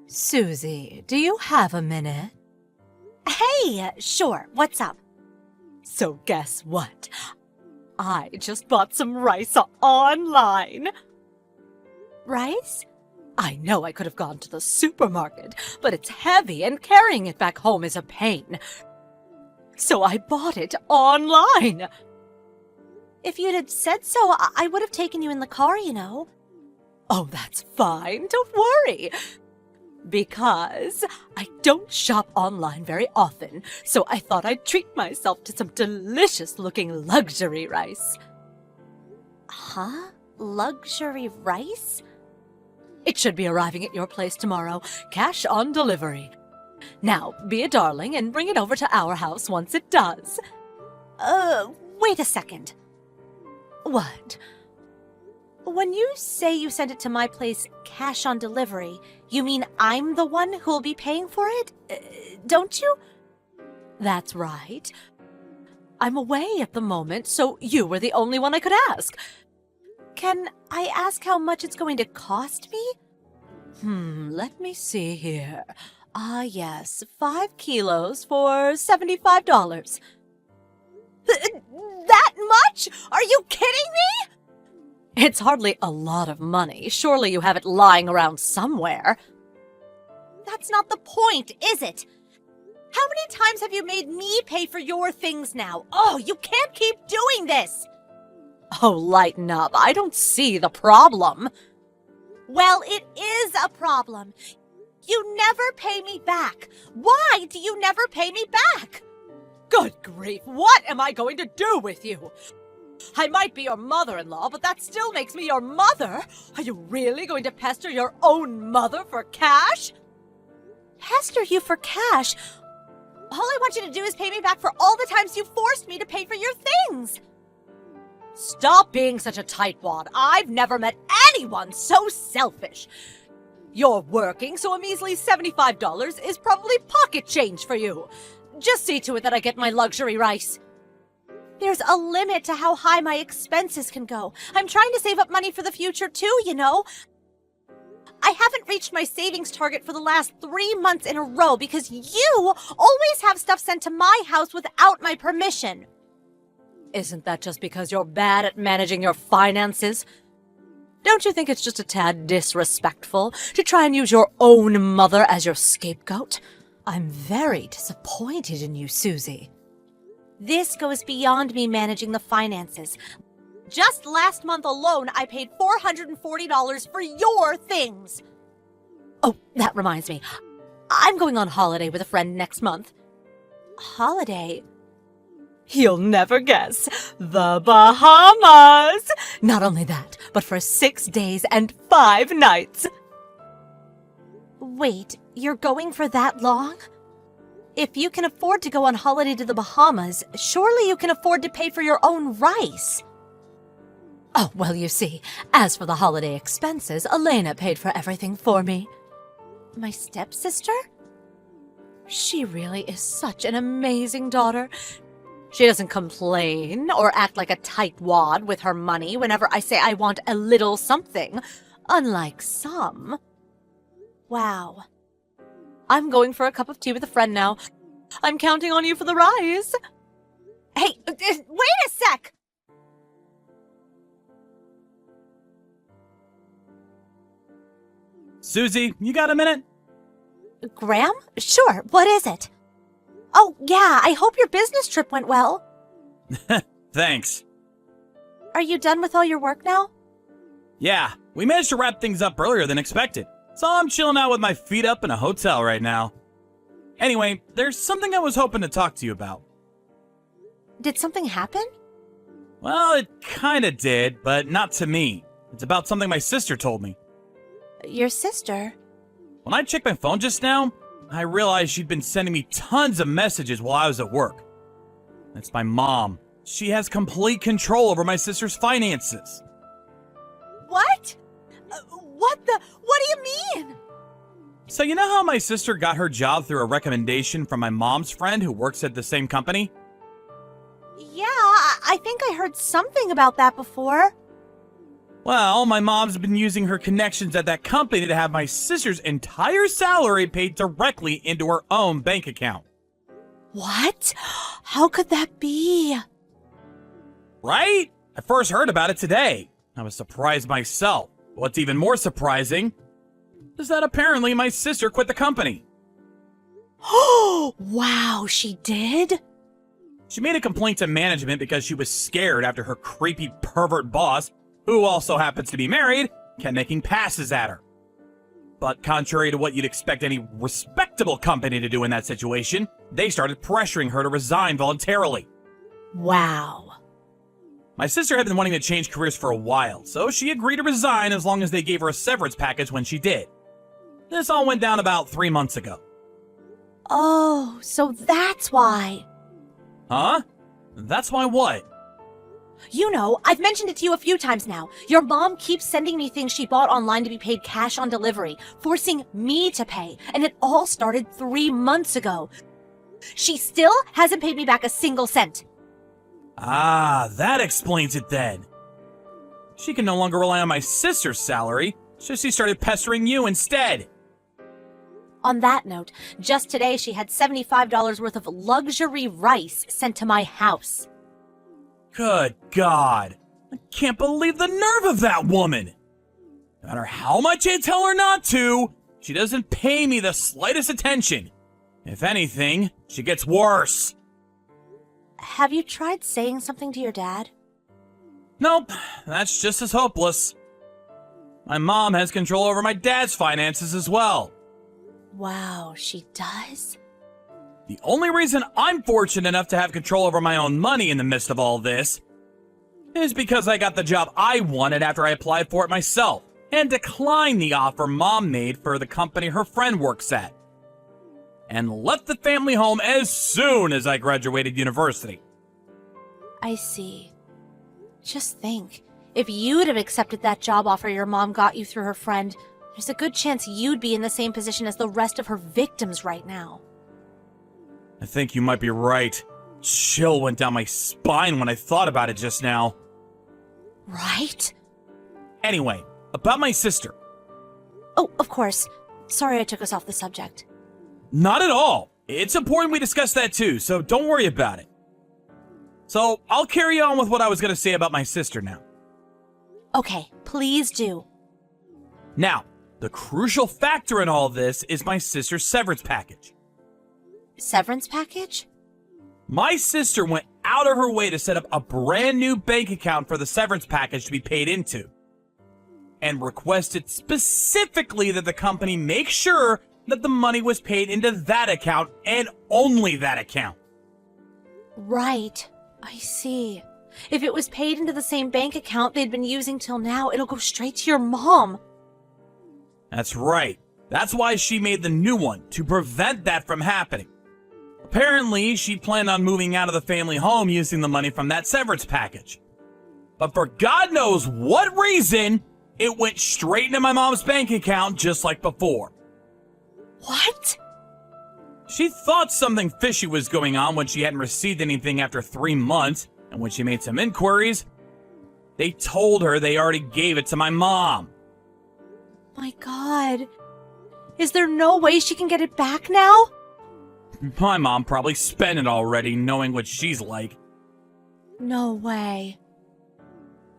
Susie, do you have a minute? Hey, sure, what's up? So guess what? I just bought some rice online. Rice? I know I could have gone to the supermarket, but it's heavy and carrying it back home is a pain. So I bought it online. If you'd have said so, I would have taken you in the car, you know. Oh, that's fine. Don't worry. Because I don't shop online very often, so I thought I'd treat myself to some delicious-looking luxury rice. Huh? Luxury rice? It should be arriving at your place tomorrow, cash on delivery. Now, be a darling and bring it over to our house once it does. Wait a second. What? When you say you sent it to my place cash on delivery, you mean I'm the one who'll be paying for it? Don't you? That's right. I'm away at the moment, so you were the only one I could ask. Can I ask how much it's going to cost me? Let me see here. Yes, 5 kilos for $75. That much? Are you kidding me? It's hardly a lot of money. Surely you have it lying around somewhere. That's not the point, is it? How many times have you made me pay for your things now? Oh, you can't keep doing this! Oh, lighten up. I don't see the problem. Well, it is a problem. You never pay me back. Why do you never pay me back? Good grief, what am I going to do with you? I might be your mother-in-law, but that still makes me your mother. Are you really going to pester your own mother for cash? Pester you for cash? All I want you to do is pay me back for all the times you forced me to pay for your things. Stop being such a tightwad. I've never met anyone so selfish. You're working, so a measly $75 is probably pocket change for you. Just see to it that I get my luxury rice. There's a limit to how high my expenses can go. I'm trying to save up money for the future too, you know. I haven't reached my savings target for the last 3 months in a row because you always have stuff sent to my house without my permission. Isn't that just because you're bad at managing your finances? Don't you think it's just a tad disrespectful to try and use your own mother as your scapegoat? I'm very disappointed in you, Susie. This goes beyond me managing the finances. Just last month alone, I paid $440 for your things. Oh, that reminds me. I'm going on holiday with a friend next month. Holiday? You'll never guess. The Bahamas! Not only that, but for 6 days and 5 nights. Wait, you're going for that long? If you can afford to go on holiday to the Bahamas, surely you can afford to pay for your own rice. Oh, well, you see, as for the holiday expenses, Elena paid for everything for me. My stepsister? She really is such an amazing daughter. She doesn't complain or act like a tightwad with her money whenever I say I want a little something, unlike some. Wow. I'm going for a cup of tea with a friend now. I'm counting on you for the rise. Hey, wait a sec! Susie, you got a minute? Graham? Sure, what is it? Oh, yeah, I hope your business trip went well. Thanks. Are you done with all your work now? Yeah, we managed to wrap things up earlier than expected, so I'm chilling out with my feet up in a hotel right now. Anyway, there's something I was hoping to talk to you about. Did something happen? Well, it kinda did, but not to me. It's about something my sister told me. Your sister? When I checked my phone just now, I realized she'd been sending me tons of messages while I was at work. That's my mom. She has complete control over my sister's finances. What? What do you mean? So you know how my sister got her job through a recommendation from my mom's friend who works at the same company? Yeah, I think I heard something about that before. Well, my mom's been using her connections at that company to have my sister's entire salary paid directly into her own bank account. What? How could that be? Right? I first heard about it today. I was surprised myself. What's even more surprising is that apparently my sister quit the company. Oh, wow, she did? She made a complaint to management because she was scared after her creepy pervert boss, who also happens to be married, kept making passes at her. But contrary to what you'd expect any respectable company to do in that situation, they started pressuring her to resign voluntarily. Wow. My sister had been wanting to change careers for a while, so she agreed to resign as long as they gave her a severance package when she did. This all went down about 3 months ago. Oh, so that's why. Huh? That's why what? You know, I've mentioned it to you a few times now. Your mom keeps sending me things she bought online to be paid cash on delivery, forcing me to pay, and it all started 3 months ago. She still hasn't paid me back a single cent. Ah, that explains it then. She can no longer rely on my sister's salary, so she started pestering you instead. On that note, just today she had $75 worth of luxury rice sent to my house. Good God. I can't believe the nerve of that woman. No matter how much I tell her not to, she doesn't pay me the slightest attention. If anything, she gets worse. Have you tried saying something to your dad? Nope, that's just as hopeless. My mom has control over my dad's finances as well. Wow, she does? The only reason I'm fortunate enough to have control over my own money in the midst of all this is because I got the job I wanted after I applied for it myself and declined the offer Mom made for the company her friend works at, and left the family home as soon as I graduated university. I see. Just think, if you'd have accepted that job offer your mom got you through her friend, there's a good chance you'd be in the same position as the rest of her victims right now. I think you might be right. Chill went down my spine when I thought about it just now. Right? Anyway, about my sister. Oh, of course. Sorry I took us off the subject. Not at all. It's important we discuss that too, so don't worry about it. So, I'll carry on with what I was going to say about my sister now. Okay, please do. Now, the crucial factor in all this is my sister's severance package. Severance package? My sister went out of her way to set up a brand new bank account for the severance package to be paid into, and requested specifically that the company make sure that the money was paid into that account and only that account. Right. I see. If it was paid into the same bank account they'd been using till now, it'll go straight to your mom. That's right. That's why she made the new one, to prevent that from happening. Apparently, she planned on moving out of the family home using the money from that severance package. But for God knows what reason, it went straight into my mom's bank account just like before. What? She thought something fishy was going on when she hadn't received anything after 3 months, and when she made some inquiries, they told her they already gave it to my mom. My God. Is there no way she can get it back now? My mom probably spent it already, knowing what she's like. No way.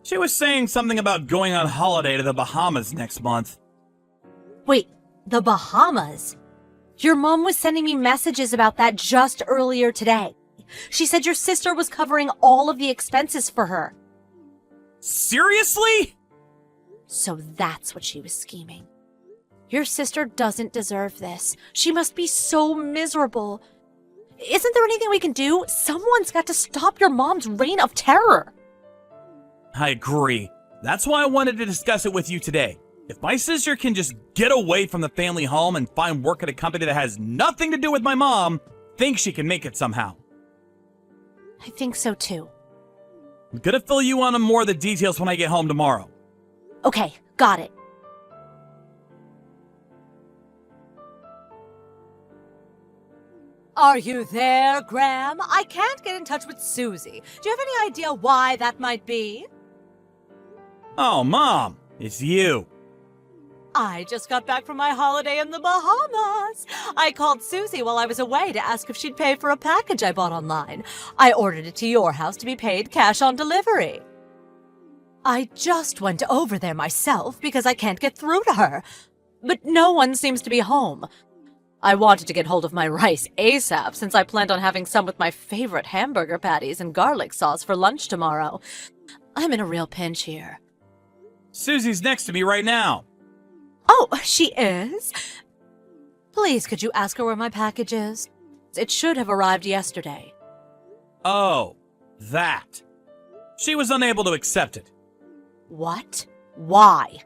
She was saying something about going on holiday to the Bahamas next month. Wait, the Bahamas? Your mom was sending me messages about that just earlier today. She said your sister was covering all of the expenses for her. Seriously? So that's what she was scheming. Your sister doesn't deserve this. She must be so miserable. Isn't there anything we can do? Someone's got to stop your mom's reign of terror. I agree. That's why I wanted to discuss it with you today. If my sister can just get away from the family home and find work at a company that has nothing to do with my mom, I think she can make it somehow. I think so too. I'm gonna fill you on more of the details when I get home tomorrow. Okay, got it. Are you there, Graham? I can't get in touch with Susie. Do you have any idea why that might be? Oh, Mom, it's you. I just got back from my holiday in the Bahamas. I called Susie while I was away to ask if she'd pay for a package I bought online. I ordered it to your house to be paid cash on delivery. I just went over there myself because I can't get through to her. But no one seems to be home. I wanted to get hold of my rice ASAP since I planned on having some with my favorite hamburger patties and garlic sauce for lunch tomorrow. I'm in a real pinch here. Susie's next to me right now. Oh, she is? Please, could you ask her where my package is? It should have arrived yesterday. Oh, that. She was unable to accept it. What? Why?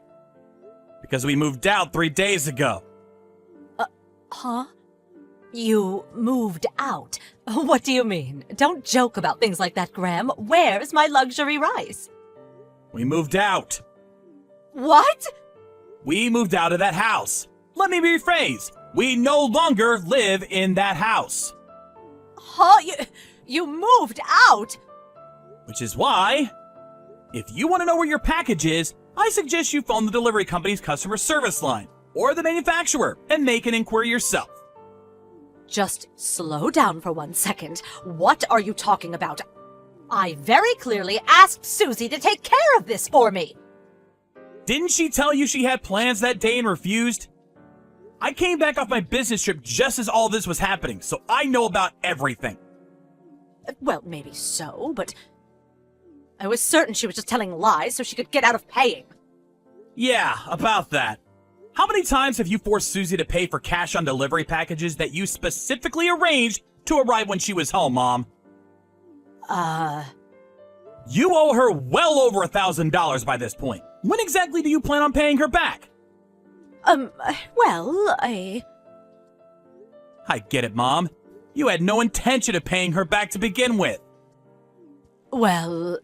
Because we moved out 3 days ago. Huh? You moved out? What do you mean? Don't joke about things like that, Graham. Where's my luxury rice? We moved out. What? We moved out of that house. Let me rephrase. We no longer live in that house. Huh? You moved out? Which is why, if you want to know where your package is, I suggest you phone the delivery company's customer service line or the manufacturer and make an inquiry yourself. Just slow down for 1 second. What are you talking about? I very clearly asked Susie to take care of this for me. Didn't she tell you she had plans that day and refused? I came back off my business trip just as all this was happening, so I know about everything. Well, maybe so, but I was certain she was just telling lies so she could get out of paying. Yeah, about that. How many times have you forced Susie to pay for cash on delivery packages that you specifically arranged to arrive when she was home, Mom? You owe her well over $1,000 by this point. When exactly do you plan on paying her back? Well, I get it, Mom. You had no intention of paying her back to begin with. Well,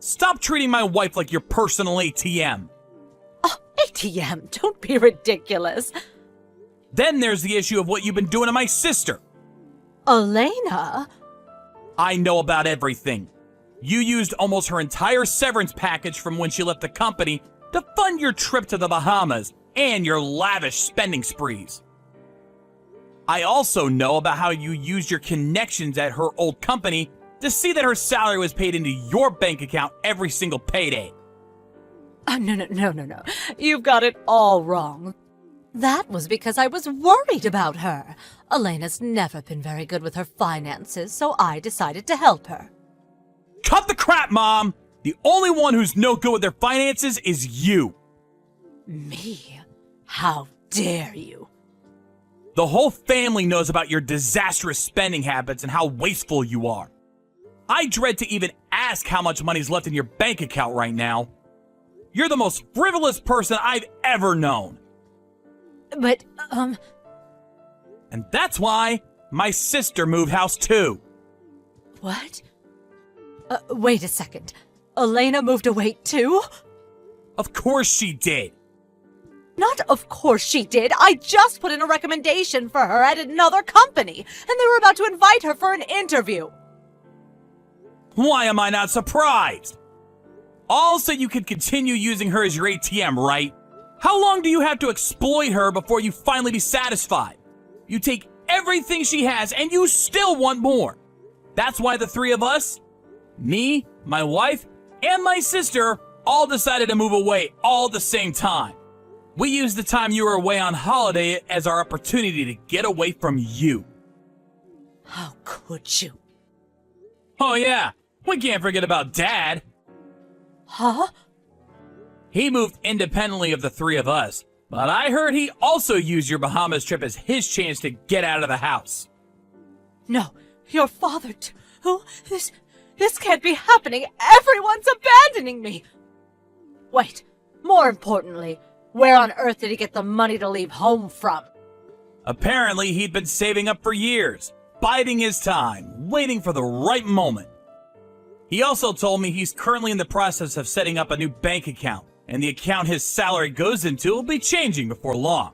Stop treating my wife like your personal ATM. Oh, ATM, don't be ridiculous. Then there's the issue of what you've been doing to my sister. Elena? I know about everything. You used almost her entire severance package from when she left the company to fund your trip to the Bahamas and your lavish spending sprees. I also know about how you used your connections at her old company to see that her salary was paid into your bank account every single payday. No. You've got it all wrong. That was because I was worried about her. Elena's never been very good with her finances, so I decided to help her. Cut the crap, Mom! The only one who's no good with their finances is you. Me? How dare you? The whole family knows about your disastrous spending habits and how wasteful you are. I dread to even ask how much money's left in your bank account right now. You're the most frivolous person I've ever known. But, And that's why my sister moved house too. What? Wait a second. Elena moved away too? Of course she did. Not of course she did. I just put in a recommendation for her at another company, and they were about to invite her for an interview. Why am I not surprised? All so you can continue using her as your ATM, right? How long do you have to exploit her before you finally be satisfied? You take everything she has and you still want more. That's why the three of us, me, my wife, and my sister, all decided to move away all at the same time. We used the time you were away on holiday as our opportunity to get away from you. How could you? Oh yeah, we can't forget about Dad. Huh? He moved independently of the three of us, but I heard he also used your Bahamas trip as his chance to get out of the house. No, your father too? This can't be happening. Everyone's abandoning me. Wait, more importantly, where on earth did he get the money to leave home from? Apparently, he'd been saving up for years, biding his time, waiting for the right moment. He also told me he's currently in the process of setting up a new bank account, and the account his salary goes into will be changing before long.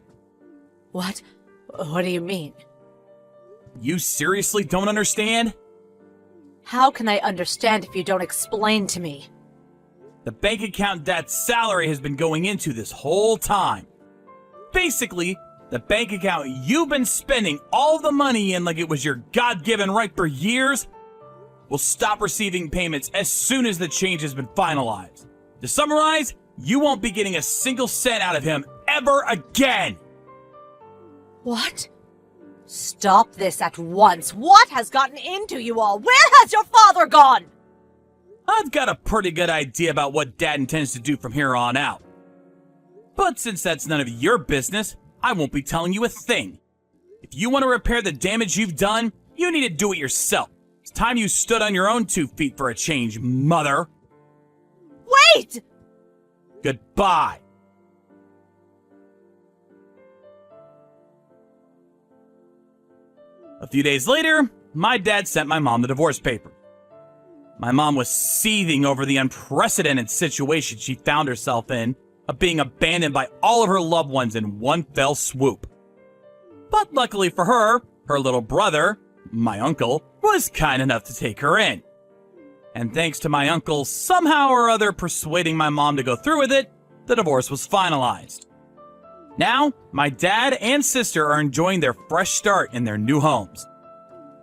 What? What do you mean? You seriously don't understand? How can I understand if you don't explain to me? the bank account Dad's salary has been going into this whole time. Basically, the bank account you've been spending all the money in like it was your God-given right for years will stop receiving payments as soon as the change has been finalized. To summarize, you won't be getting a single cent out of him ever again. What? Stop this at once. What has gotten into you all? Where has your father gone? I've got a pretty good idea about what Dad intends to do from here on out. But since that's none of your business, I won't be telling you a thing. If you want to repair the damage you've done, you need to do it yourself. It's time you stood on your own 2 feet for a change, mother. Wait! Goodbye. A few days later, my dad sent my mom the divorce papers. My mom was seething over the unprecedented situation she found herself in of being abandoned by all of her loved ones in one fell swoop. But luckily for her, her little brother, my uncle, was kind enough to take her in. And thanks to my uncle somehow or other persuading my mom to go through with it, the divorce was finalized. Now, my dad and sister are enjoying their fresh start in their new homes,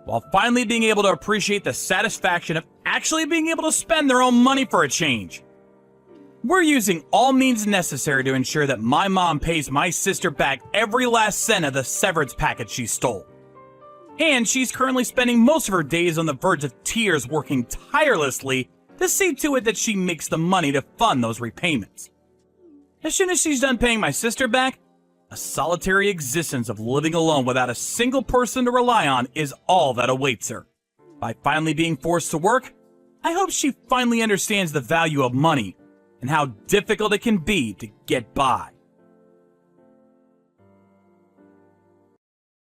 while finally being able to appreciate the satisfaction of actually being able to spend their own money for a change. We're using all means necessary to ensure that my mom pays my sister back every last cent of the severance package she stole. And she's currently spending most of her days on the verge of tears working tirelessly to see to it that she makes the money to fund those repayments. As soon as she's done paying my sister back, a solitary existence of living alone without a single person to rely on is all that awaits her. By finally being forced to work, I hope she finally understands the value of money and how difficult it can be to get by.